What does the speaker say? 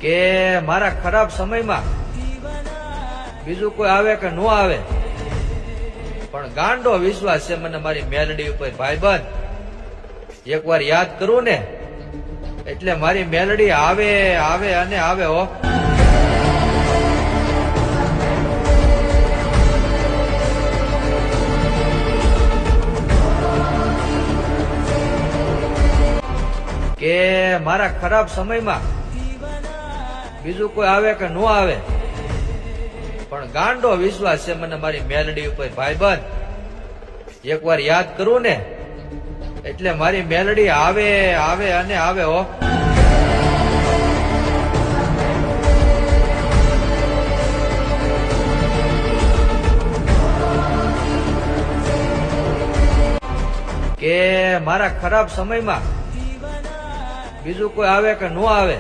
કે મારા ખરાબ સમયમાં બીજું કોઈ આવે કે ન આવે, પણ ગાંડો વિશ્વાસ છે મને મારી મેલડી ઉપર ભાઈબંધ. એકવાર યાદ કરું ને એટલે મારી મેલડી આવે આવે અને આવે હો. કે મારા ખરાબ સમયમાં બીજું કોઈ આવે કે ન આવે, પણ ગાંડો વિશ્વાસ છે મને મારી મેલડી ઉપર ભાઈબંધ. એકવાર યાદ કરું ને એટલે મારી મેલડી આવે આવે અને આવે હો. કે મારા ખરાબ સમયમાં બીજું કોઈ આવે કે ન આવે,